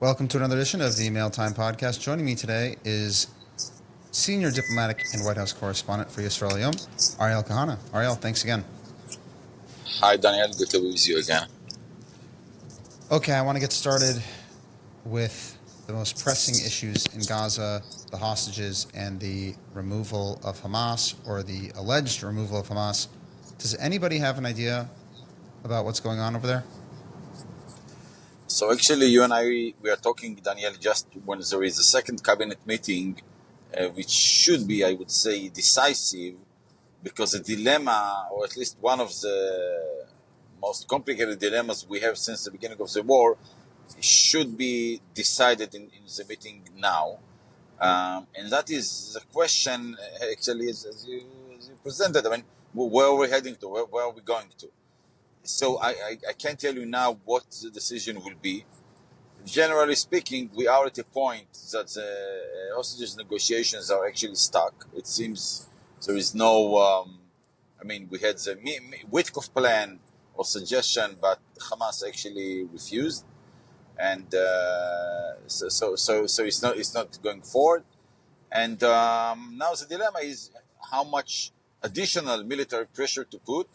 Welcome to another edition of the Mael Time podcast. Joining me today is senior diplomatic and White House correspondent for U.S Israel, Ariel Kahana. Ariel, thanks again. Hi, Daniel. Good to be with you again. Okay, I want to get started with the most pressing issues in Gaza, the hostages and the removal of Hamas, or the alleged removal of Hamas. Does anybody have an idea about what's going on over there? So actually, you and I, we are talking, Daniel, just when there is a second cabinet meeting, which should be, I would say, decisive, because the dilemma, or at least one of the most complicated dilemmas we have since the beginning of the war, should be decided in the meeting now. And that is the question, actually, as you presented. I mean, where are we heading to? Where are we going to? So I can't tell you now what the decision will be. Generally speaking, we are at a point that the hostages negotiations are actually stuck. It seems there is no, we had the Witkoff plan or suggestion, but Hamas actually refused. And so it's not going forward. And now the dilemma is how much additional military pressure to put.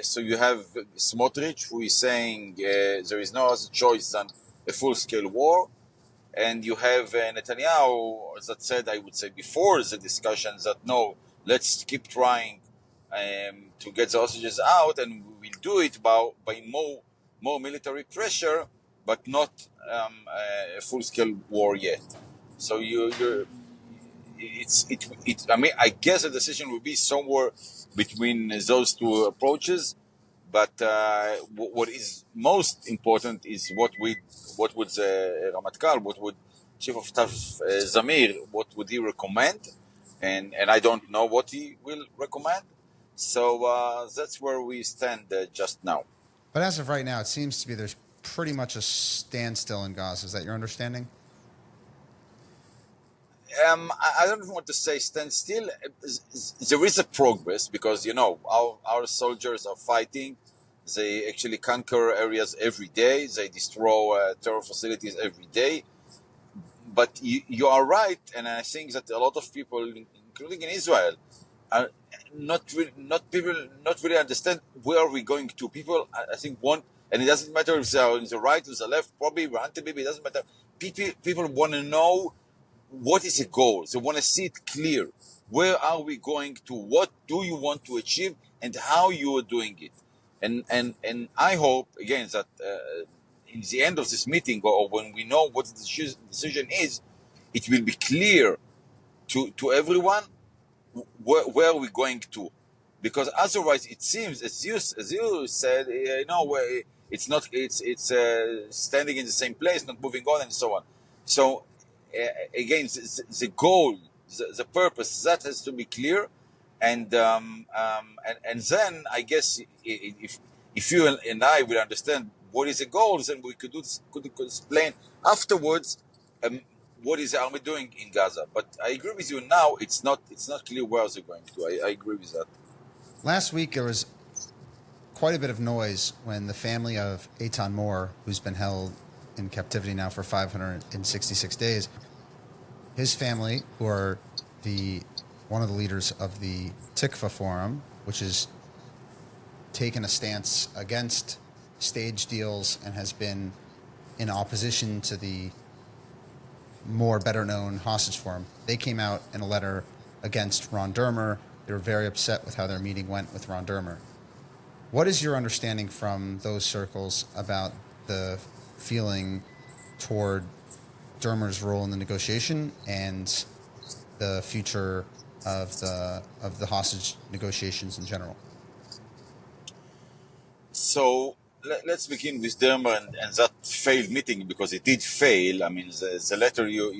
So you have Smotrich, who is saying there is no other choice than a full-scale war. And you have Netanyahu that said, I would say before the discussions, that no, let's keep trying to get the hostages out, and we will do it by more military pressure, but not a full-scale war yet. So I guess the decision will be somewhere between those two approaches. But what is most important is what would the Ramatkal, what would Chief of Staff Zamir, what would he recommend, and I don't know what he will recommend. So that's where we stand just now. But as of right now, it seems to be there's pretty much a standstill in Gaza. Is that your understanding? I don't want to say stand still. There is a progress because, our soldiers are fighting. They actually conquer areas every day. They destroy terror facilities every day. But you are right, and I think that a lot of people, including in Israel, are not really understand where are we going to. People, I think, want, and it doesn't matter if they are on the right or the left, probably anti-Bibi, it doesn't matter. People want to know what is the goal. They want to see it clear. Where are we going to? What do you want to achieve, and how you are doing it? And I hope again that in the end of this meeting, or when we know what the decision is, it will be clear to everyone where are we going to, because otherwise it seems, as you said, it's not, it's standing in the same place, not moving on, and so on. So again, the goal, the purpose, that has to be clear, and then I guess if you and I will understand what is the goal, then we could explain afterwards what is the army doing in Gaza. But I agree with you now. It's not clear where they're going to. I agree with that. Last week there was quite a bit of noise when the family of Eitan Moore, who's been held in captivity now for 566 days, his family, who are one of the leaders of the Tikva Forum, which has taken a stance against stage deals and has been in opposition to the more better-known hostage forum, they came out in a letter against Ron Dermer. They were very upset with how their meeting went with Ron Dermer. What is your understanding from those circles about the feeling toward Dermer's role in the negotiation and the future of the hostage negotiations in general? So let's begin with Dermer and that failed meeting, because it did fail. I mean, the letter you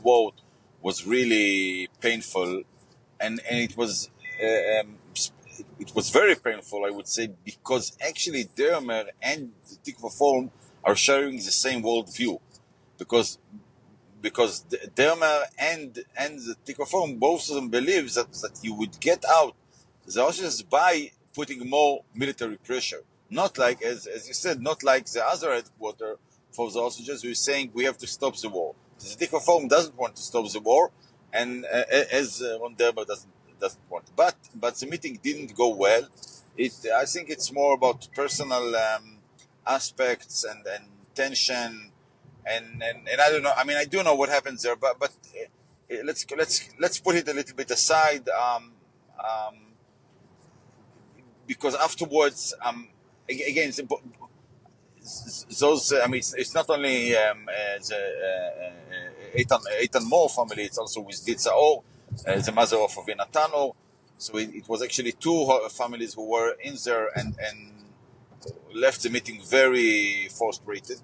quote was really painful, and it was very painful, I would say, because actually Dermer and the Tikva Forum are sharing the same worldview, because Dermer and the Tikva Forum, both of them believe that you would get out the hostages by putting more military pressure. Not like, as you said, not like the other headquarters for the hostages who is saying we have to stop the war. The Zedika Forum doesn't want to stop the war, and as Ron Dermer doesn't want. But the meeting didn't go well. I think it's more about personal aspects and tension, and I don't know. I mean, I do know what happens there, but let's put it a little bit aside. Because afterwards, again, those. I mean, it's not only the Eitan Moore family; it's also with Ditsa O, the mother of Avinatano. So it was actually two families who were in there and left the meeting very frustrated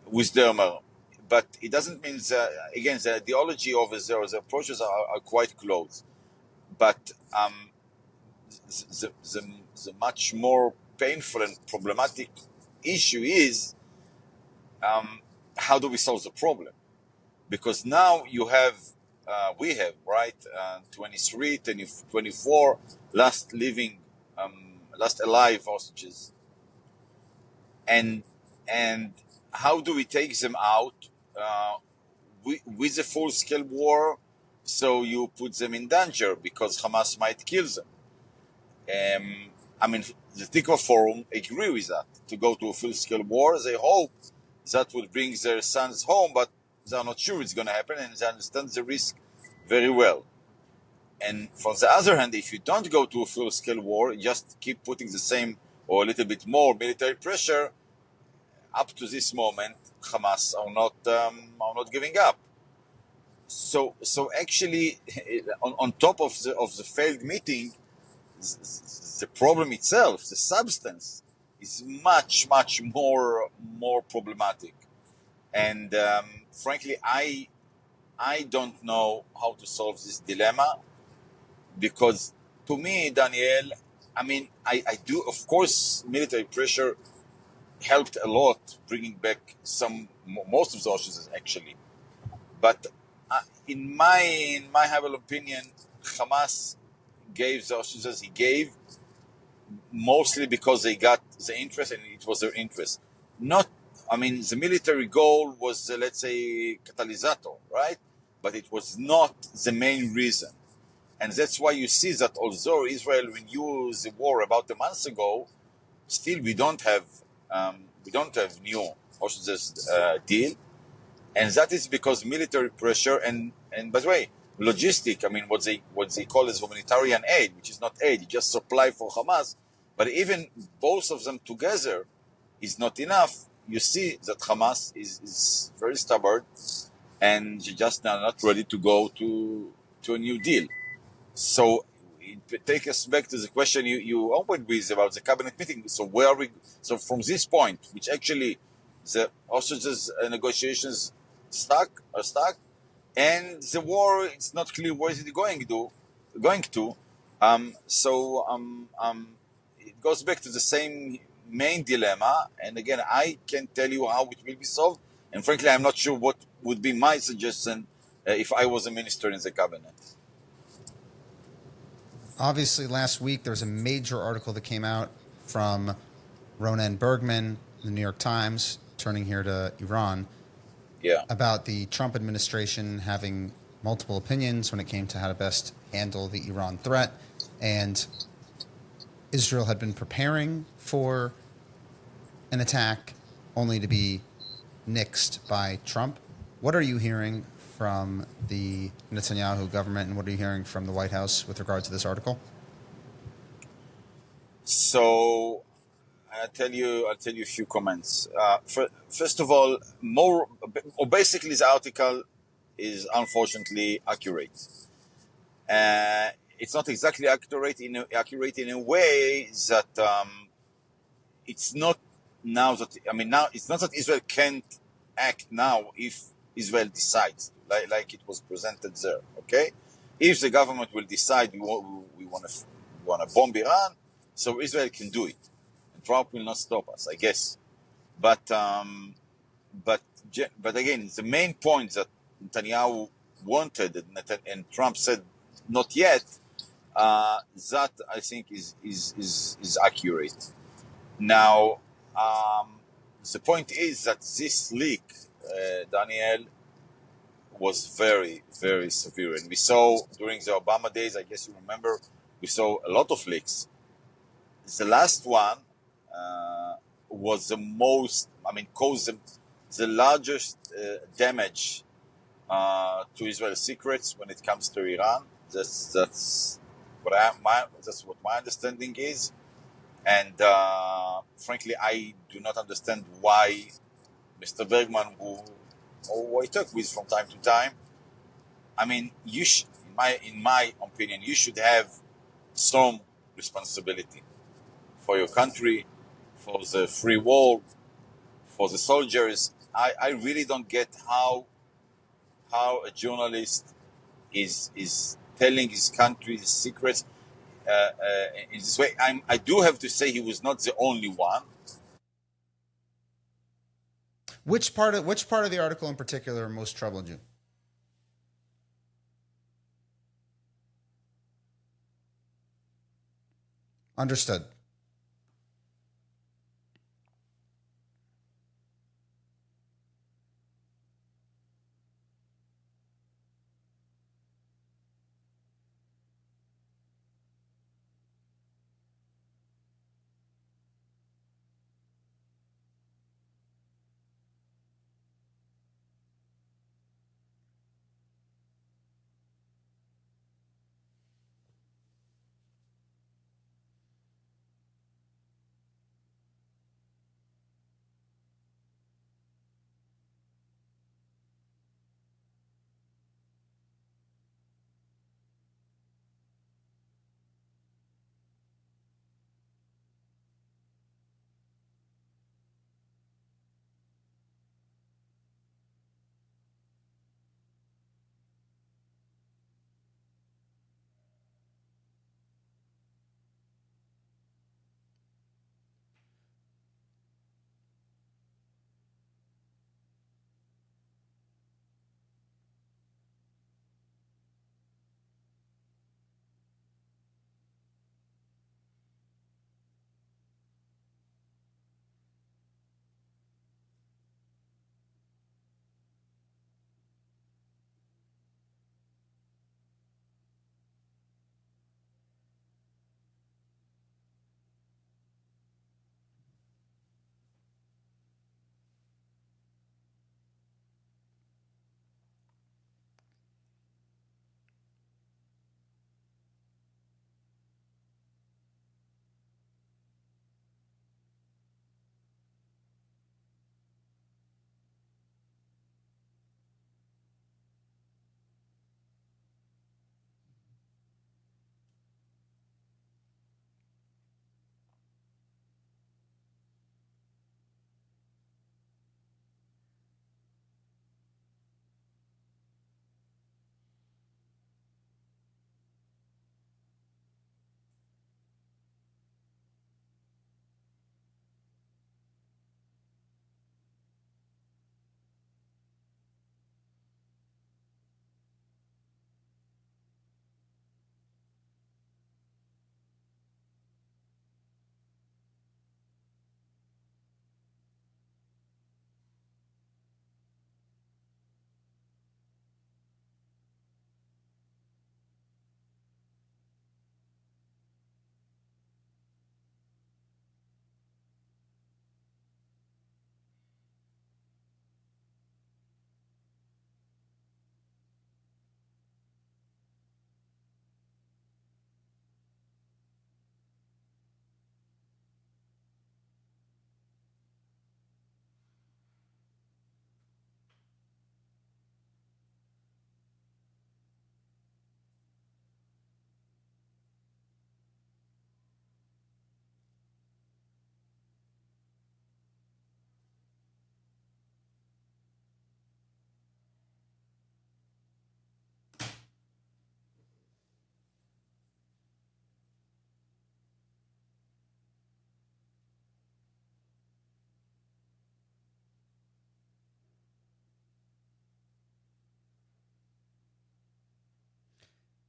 with Dermer. But it doesn't mean that, again, the ideology of the approaches are quite close. But the much more painful and problematic issue is how do we solve the problem? Because now we have, right, 23, 24 last alive hostages. And how do we take them out with a full-scale war? So you put them in danger because Hamas might kill them. I mean, the Tikva Forum agree with that, to go to a full-scale war. They hope that would bring their sons home, but they're not sure it's going to happen, and they understand the risk very well. And from the other hand, if you don't go to a full-scale war, just keep putting the same or a little bit more military pressure, up to this moment, Hamas are not giving up. So actually, on top of the failed meeting, the problem itself, the substance, is much more problematic. And frankly, I don't know how to solve this dilemma, because to me, Daniel, I mean, I do, of course, military pressure helped a lot bringing back most of the hostages actually, but in my humble opinion, Hamas gave the hostages he gave mostly because they got the interest, and it was their interest. Not, I mean, the military goal was, let's say, catalysator, right? But it was not the main reason. And that's why you see that although Israel renewed the war about a month ago, still we don't have new hostages deal. And that is because military pressure and by the way, logistic, I mean, what they call is humanitarian aid, which is not aid, it's just supply for Hamas. But even both of them together is not enough. You see that Hamas is very stubborn and just not ready to go to a new deal. So it take us back to the question you opened with about the cabinet meeting. So where are we? So from this point, which actually the hostages negotiations are stuck, and the war, it's not clear where is it going to. It goes back to the same main dilemma. And again, I can't tell you how it will be solved. And frankly, I'm not sure what would be my suggestion if I was a minister in the cabinet. Obviously, last week there was a major article that came out from Ronen Bergman, the New York Times, turning here to Iran, about the Trump administration having multiple opinions when it came to how to best handle the Iran threat. And Israel had been preparing for an attack only to be nixed by Trump. What are you hearing from the Netanyahu government, and what are you hearing from the White House with regard to this article? So I'll tell you a few comments. First of all, basically the article is unfortunately accurate. It's not exactly accurate in a way that it's not now that, I mean, now it's not that Israel can't act now if Israel decides, like it was presented there. Okay, if the government will decide we want to bomb Iran, so Israel can do it, and Trump will not stop us, I guess. But again, the main point that Netanyahu wanted and Trump said not yet, that I think is accurate. Now, the point is that this leak, Daniel, was very, very severe. And we saw during the Obama days, I guess you remember, we saw a lot of leaks. The last one was the most, I mean, caused the largest damage to Israel's secrets when it comes to Iran. That's that's what my understanding is. And frankly, I do not understand why Mr. Bergman, who I talk with from time to time, I mean, in my opinion, you should have some responsibility for your country, for the free world, for the soldiers. I really don't get how a journalist is telling his country's secrets in this way. I do have to say he was not the only one. Which part of the article in particular most troubled you? Understood.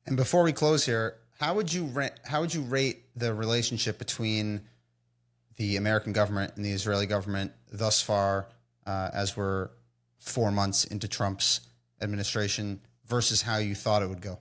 And before we close here, how would you rate the relationship between the American government and the Israeli government thus far, as we're 4 months into Trump's administration, versus how you thought it would go?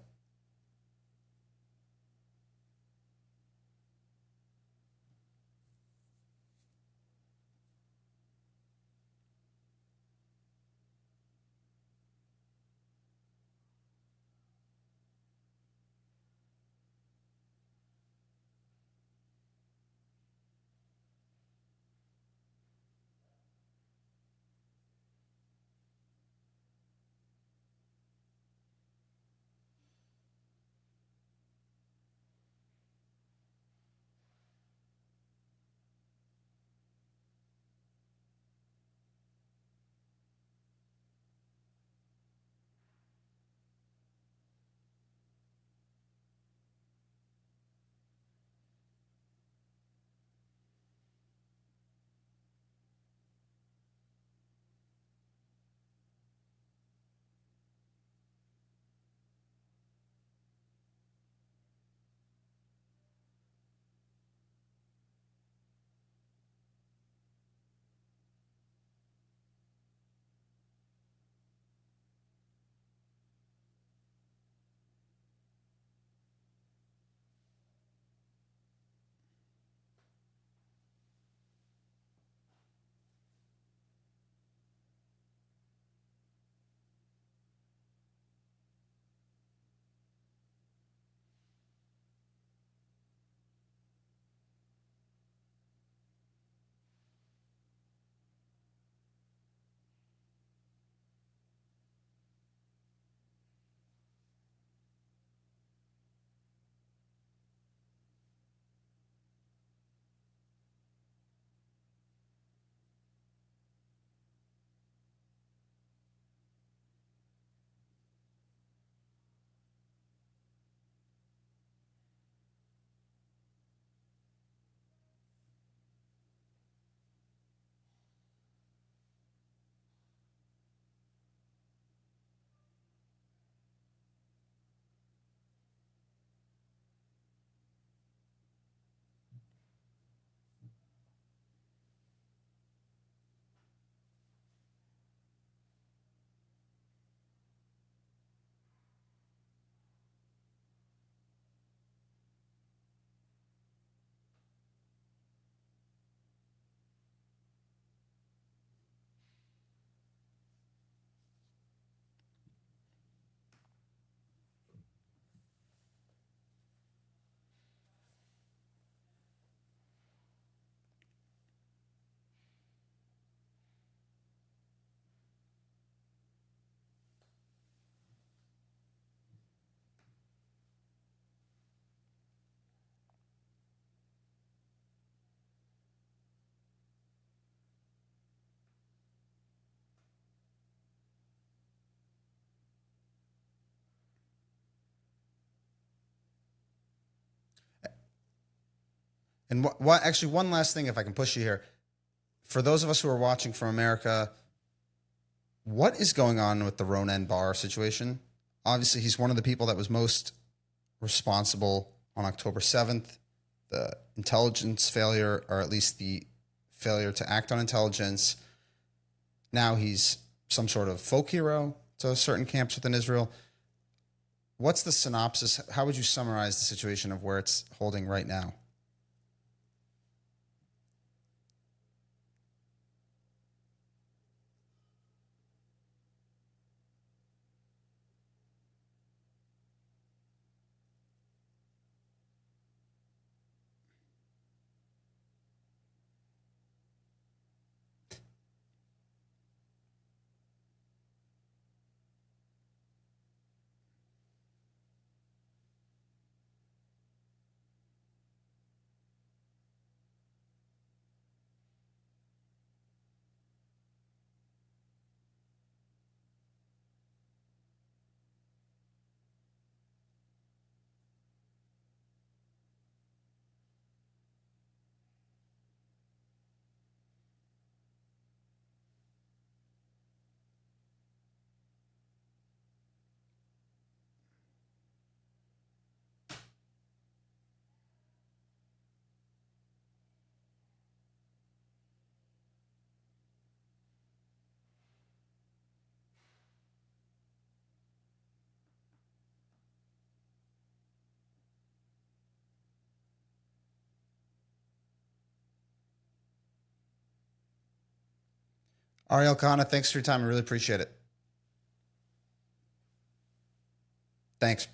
And what actually, one last thing, if I can push you here, for those of us who are watching from America, what is going on with the Ronen Bar situation? Obviously, he's one of the people that was most responsible on October 7th, the intelligence failure, or at least the failure to act on intelligence. Now he's some sort of folk hero to certain camps within Israel. What's the synopsis? How would you summarize the situation of where it's holding right now? Ariel Kahana, thanks for your time. I really appreciate it. Thanks.